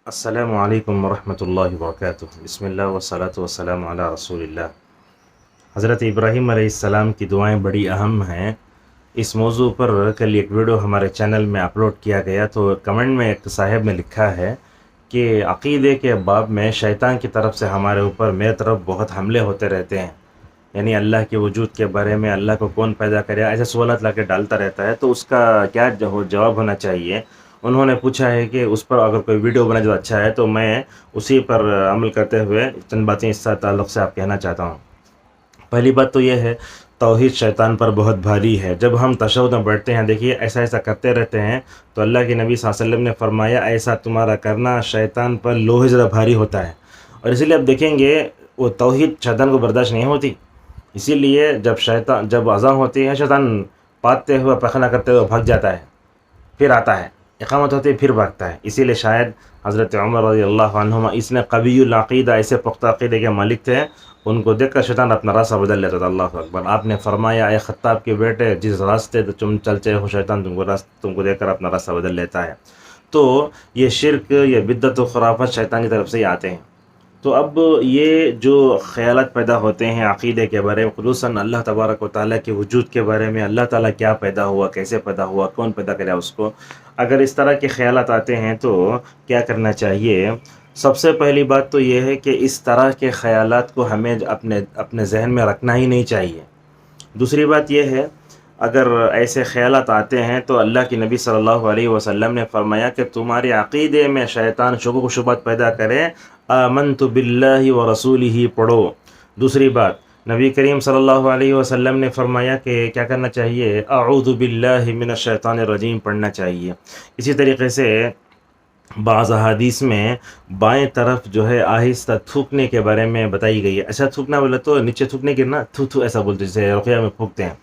السلام علیکم ورحمۃ اللہ وبرکاتہ۔ بسم اللہ والصلاۃ والسلام علی رسول اللہ۔ حضرت ابراہیم علیہ السلام کی دعائیں بڑی اہم ہیں۔ اس موضوع پر کل ایک ویڈیو ہمارے چینل میں اپلوڈ کیا گیا، تو کمنٹ میں ایک صاحب نے لکھا ہے کہ عقیدے کے باب میں شیطان کی طرف سے ہمارے اوپر میرے طرف بہت حملے ہوتے رہتے ہیں، یعنی اللہ کے وجود کے بارے میں، اللہ کو کون پیدا کرے، ایسے سوالات لا کے ڈالتا رہتا ہے، تو اس کا کیا جواب ہونا چاہیے۔ انہوں نے پوچھا ہے کہ اس پر اگر کوئی ویڈیو بنا جو اچھا ہے تو میں اسی پر عمل کرتے ہوئے چند باتیں اس تعلق سے آپ کہنا چاہتا ہوں۔ پہلی بات تو یہ ہے، توحید شیطان پر بہت بھاری ہے۔ جب ہم تشہد میں بیٹھتے ہیں، دیکھیے ایسا کرتے رہتے ہیں تو اللہ کے نبی صلی اللہ علیہ وسلم نے فرمایا ایسا تمہارا کرنا شیطان پر لوہے زیادہ بھاری ہوتا ہے، اور اسی لیے اب دیکھیں گے وہ توحید شیطان کو برداشت نہیں ہوتی، اسی لیے جب اذان ہوتی ہے شیطان پاتے ہوئے پخنا کرتے ہوئے بھاگ جاتا ہے، پھر آتا ہے، اقامت ہوتی ہے پھر بھاگتا ہے۔ اسی لیے شاید حضرت عمر رضی اللہ عنہما اس نے قوی العقیدہ، ایسے پختہ عقیدے کے مالک تھے، ان کو دیکھ کر شیطان اپنا راستہ بدل لیتا تھا۔ اللہ اکبر۔ آپ نے فرمایا اے خطاب کے بیٹے، جس راستے تم چلتے ہو شیطان تم کو دیکھ کر اپنا راستہ بدل لیتا ہے۔ تو یہ شرک، یہ بدعت و خرافت شیطان کی طرف سے ہی آتے ہیں۔ تو اب یہ جو خیالات پیدا ہوتے ہیں عقیدے کے بارے میں، خصوصاً اللہ تبارک و تعالیٰ کے وجود کے بارے میں، اللہ تعالیٰ کیا پیدا ہوا، کیسے پیدا ہوا، کون پیدا کرا اس کو، اگر اس طرح کے خیالات آتے ہیں تو کیا کرنا چاہیے؟ سب سے پہلی بات تو یہ ہے کہ اس طرح کے خیالات کو ہمیں اپنے ذہن میں رکھنا ہی نہیں چاہیے۔ دوسری بات یہ ہے، اگر ایسے خیالات آتے ہیں تو اللہ کی نبی صلی اللہ علیہ وسلم نے فرمایا کہ تمہارے عقیدے میں شیطان شکوک و شبہات پیدا کرے، آمنت باللہ و رسولہ پڑھو۔ دوسری بات، نبی کریم صلی اللہ علیہ وسلم نے فرمایا کہ کیا کرنا چاہیے؟ اعوذ باللہ من الشیطان الرجیم پڑھنا چاہیے۔ اسی طریقے سے بعض احادیث میں بائیں طرف جو ہے آہستہ تھوکنے کے بارے میں بتائی گئی ہے۔ ایسا تھوکنا بولے تو نیچے تھوکنے کی نا، تھو تھو ایسا بولتے جیسے رقیہ میں پھونکتے ہیں۔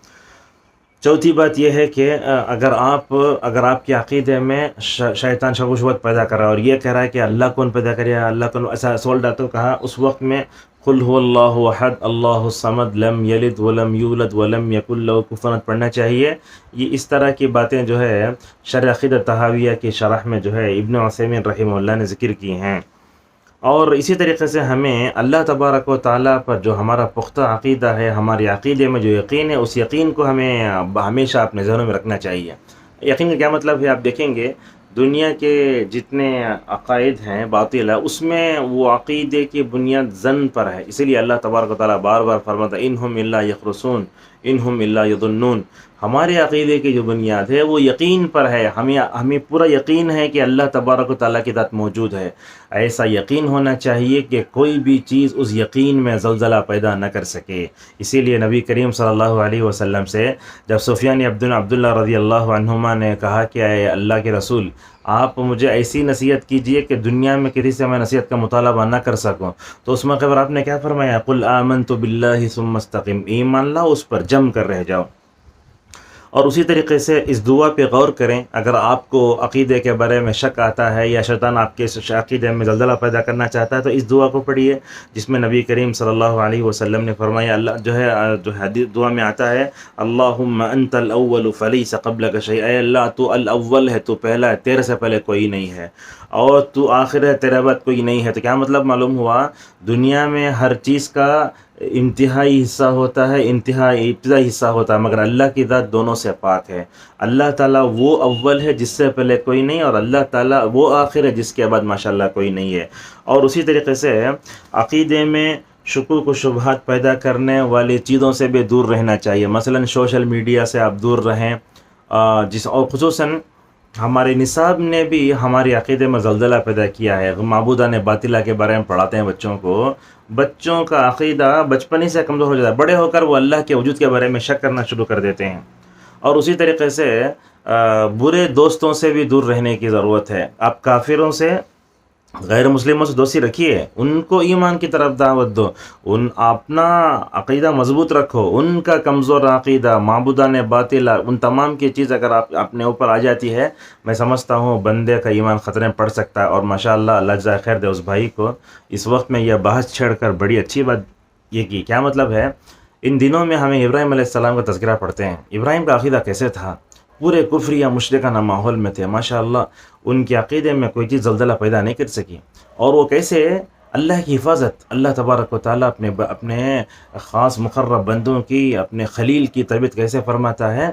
چوتھی بات یہ ہے کہ اگر آپ کے عقیدے میں شیطان شک و شبہات پیدا کر رہا ہے اور یہ کہہ رہا ہے کہ اللہ کون پیدا کرے، اللہ کون، ایسا سوال ڈالتا، کہا اس وقت میں قل هو اللہ احد اللہ الصمد لم یلد ولم یولد ولم یکن لہ کفوا احد پڑھنا چاہیے۔ یہ اس طرح کی باتیں جو ہے شرح عقیدہ طحاویہ کی شرح میں جو ہے ابن عثیمین رحمہ اللہ نے ذکر کی ہیں۔ اور اسی طریقے سے ہمیں اللہ تبارک و تعالیٰ پر جو ہمارا پختہ عقیدہ ہے، ہمارے عقیدے میں جو یقین ہے، اس یقین کو ہمیں ہمیشہ اپنے ذہنوں میں رکھنا چاہیے۔ یقین کا کیا مطلب ہے؟ آپ دیکھیں گے دنیا کے جتنے عقائد ہیں باطل ہے، اس میں وہ عقیدے کی بنیاد ظن پر ہے، اسی لیے اللہ تبارک و تعالیٰ بار بار فرماتا ہے انہم الا یخرصون انہم الا یظنون۔ ہمارے عقیدے کی جو بنیاد ہے وہ یقین پر ہے، ہمیں پورا یقین ہے کہ اللہ تبارک و تعالیٰ کی ذات موجود ہے۔ ایسا یقین ہونا چاہیے کہ کوئی بھی چیز اس یقین میں زلزلہ پیدا نہ کر سکے۔ اسی لیے نبی کریم صلی اللہ علیہ وسلم سے جب سفیان عبداللہ رضی اللہ عنہما نے کہا کہ اے اللہ کے رسول، آپ مجھے ایسی نصیحت کیجئے کہ دنیا میں کسی سے میں نصیحت کا مطالبہ نہ کر سکوں، تو اس موقع پر آپ نے کیا فرمایا؟ قل آمنت باللہ ثم استقم، ایمان لاؤ، اس پر جم کر رہ جاؤ۔ اور اسی طریقے سے اس دعا پہ غور کریں، اگر آپ کو عقیدے کے بارے میں شک آتا ہے یا شیطان آپ کے عقیدے میں زلزلہ پیدا کرنا چاہتا ہے تو اس دعا کو پڑھیے، جس میں نبی کریم صلی اللہ علیہ وسلم نے فرمایا، اللہ جو حدیث دعا میں آتا ہے، اللہم انت الاول فلیس قبلک شیء، اے اللہ تو الاول ہے، تو پہلا ہے، تیرے سے پہلے کوئی نہیں ہے، اور تو آخر ہے، تیرے بعد کوئی نہیں ہے۔ تو کیا مطلب معلوم ہوا؟ دنیا میں ہر چیز کا انتہائی حصہ ہوتا ہے، ابتدائی حصہ ہوتا ہے، مگر اللہ کی ذات دونوں سے پاک ہے۔ اللہ تعالیٰ وہ اول ہے جس سے پہلے کوئی نہیں، اور اللہ تعالیٰ وہ آخر ہے جس کے بعد ماشاءاللہ کوئی نہیں ہے۔ اور اسی طریقے سے عقیدے میں شکوک و شبہات پیدا کرنے والی چیزوں سے بھی دور رہنا چاہیے، مثلا سوشل میڈیا سے آپ دور رہیں، اور خصوصاً ہمارے نصاب نے بھی ہمارے عقیدے میں زلزلہ پیدا کیا ہے۔ معبودان باطلہ کے بارے میں پڑھاتے ہیں بچوں کو، بچوں کا عقیدہ بچپن ہی سے کمزور ہو جاتا ہے، بڑے ہو کر وہ اللہ کے وجود کے بارے میں شک کرنا شروع کر دیتے ہیں۔ اور اسی طریقے سے برے دوستوں سے بھی دور رہنے کی ضرورت ہے۔ آپ کافروں سے، غیر مسلموں سے دوستی رکھیے، ان کو ایمان کی طرف دعوت دو، اپنا عقیدہ مضبوط رکھو، ان کا کمزور عقیدہ، معبودان باطلہ، ان تمام کی چیز اگر آپ اپنے اوپر آ جاتی ہے، میں سمجھتا ہوں بندے کا ایمان خطرے میں پڑ سکتا ہے۔ اور ماشاءاللہ اللہ جزائے خیر دے اس بھائی کو، اس وقت میں یہ بحث چھیڑ کر بڑی اچھی بات یہ کی۔ کیا مطلب ہے؟ ان دنوں میں ہمیں ابراہیم علیہ السلام کا تذکرہ پڑھتے ہیں، ابراہیم کا عقیدہ کیسے تھا، پورے کفر یا مشرکانہ ماحول میں تھے، ماشاء اللہ ان کے عقیدے میں کوئی چیز زلزلہ پیدا نہیں کر سکی. اور وہ کیسے اللہ کی حفاظت، اللہ تبارک و تعالیٰ اپنے خاص مقرب بندوں کی، اپنے خلیل کی تربیت کیسے فرماتا ہے.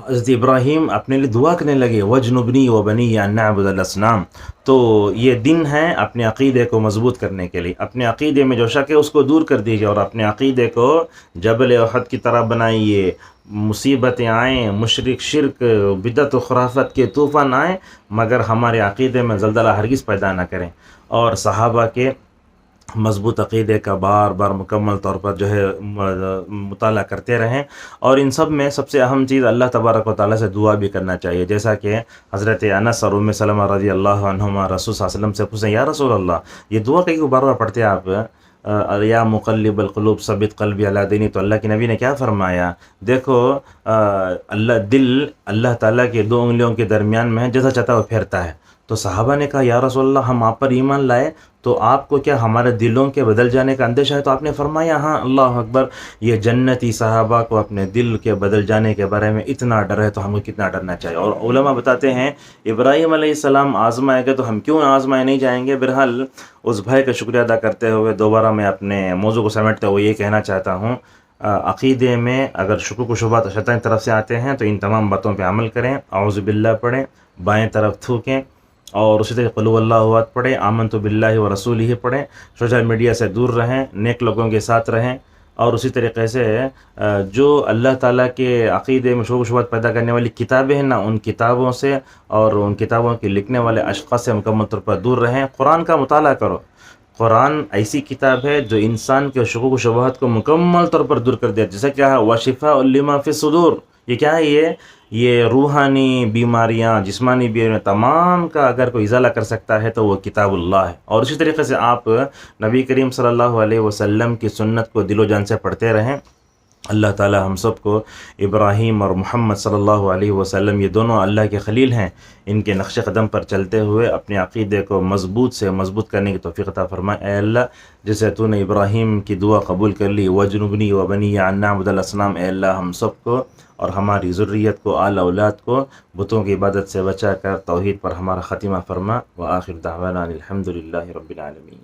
حضرت ابراہیم اپنے لیے دعا کرنے لگے وجنبنی و بنی ان نعبد الاصنام. تو یہ دن ہے اپنے عقیدے کو مضبوط کرنے کے لیے، اپنے عقیدے میں جو شک ہے اس کو دور کر دیجیے اور اپنے عقیدے کو جبل احد کی طرح بنائیے. مصیبتیں آئیں، مشرک شرک بدعت و خرافت کے طوفان آئیں، مگر ہمارے عقیدے میں زلزلہ ہرگز پیدا نہ کریں. اور صحابہ کے مضبوط عقیدے کا بار بار مکمل طور پر جو ہے مطالعہ کرتے رہیں. اور ان سب میں سب سے اہم چیز اللہ تبارک و تعالیٰ سے دعا بھی کرنا چاہیے، جیسا کہ حضرت انس اور ام سلمہ رضی اللہ عنہما رسول صلی اللہ علیہ وسلم سے پوچھیں یا رسول اللہ یہ دعا کہیں بار بار پڑھتے ہیں آپ، یا مقلب القلوب ثبت قلبی علی دینی. تو اللہ کے نبی نے کیا فرمایا، دیکھو دل اللہ تعالیٰ کے دو انگلیوں کے درمیان میں ہے، جیسا چاہتا ہے وہ پھیرتا ہے. تو صحابہ نے کہا یا رسول اللہ ہم آپ پر ایمان لائے تو آپ کو کیا ہمارے دلوں کے بدل جانے کا اندیشہ ہے؟ تو آپ نے فرمایا ہاں. اللہ اکبر. یہ جنتی صحابہ کو اپنے دل کے بدل جانے کے بارے میں اتنا ڈر ہے تو ہم کو کتنا ڈرنا چاہیے. اور علماء بتاتے ہیں ابراہیم علیہ السلام آزمائے گئے تو ہم کیوں آزمائے نہیں جائیں گے. بہرحال اس بھائی کا شکریہ ادا کرتے ہوئے دوبارہ میں اپنے موضوع کو سمیٹتے ہوئے یہ کہنا چاہتا ہوں، عقیدے میں اگر شکوک و شبہات شیطان کی طرف سے آتے ہیں تو ان تمام باتوں پہ عمل کریں. اعوذ باللہ پڑھیں، بائیں طرف تھوکیں، اور اسی طرح قل هو اللہ احد پڑھیں، آمنت باللہ و رسولہ پڑھیں. سوشل میڈیا سے دور رہیں، نیک لوگوں کے ساتھ رہیں. اور اسی طریقے سے جو اللہ تعالیٰ کے عقیدے میں شکوک و شبہات پیدا کرنے والی کتابیں ہیں نا، ان کتابوں سے اور ان کتابوں کے لکھنے والے اشخاص سے مکمل طور پر دور رہیں. قرآن کا مطالعہ کرو. قرآن ایسی کتاب ہے جو انسان کے شکوک و شبہات کو مکمل طور پر دور کر دیا. جیسے کیا ہے وشفاء لما فی الصدور. یہ کیا ہے؟ یہ روحانی بیماریاں، جسمانی بیماریاں تمام کا اگر کوئی ازالہ کر سکتا ہے تو وہ کتاب اللہ ہے. اور اسی طریقے سے آپ نبی کریم صلی اللہ علیہ وسلم کی سنت کو دل و جان سے پڑھتے رہیں. اللہ تعالی ہم سب کو ابراہیم اور محمد صلی اللہ علیہ وسلم یہ دونوں اللہ کے خلیل ہیں، ان کے نقش قدم پر چلتے ہوئے اپنے عقیدے کو مضبوط سے مضبوط کرنے کی توفیق عطا فرمائے. اے اللہ جیسے تو نے ابراہیم کی دعا قبول کر لی وجنبنی و بنی ان نعبد الاصنام، اے اللہ ہم سب کو اور ہماری ذریت کو، آل اولاد کو بتوں کی عبادت سے بچا کر توحید پر ہمارا خاتمہ فرما. وآخر دعوانا الحمد للہ رب العالمین.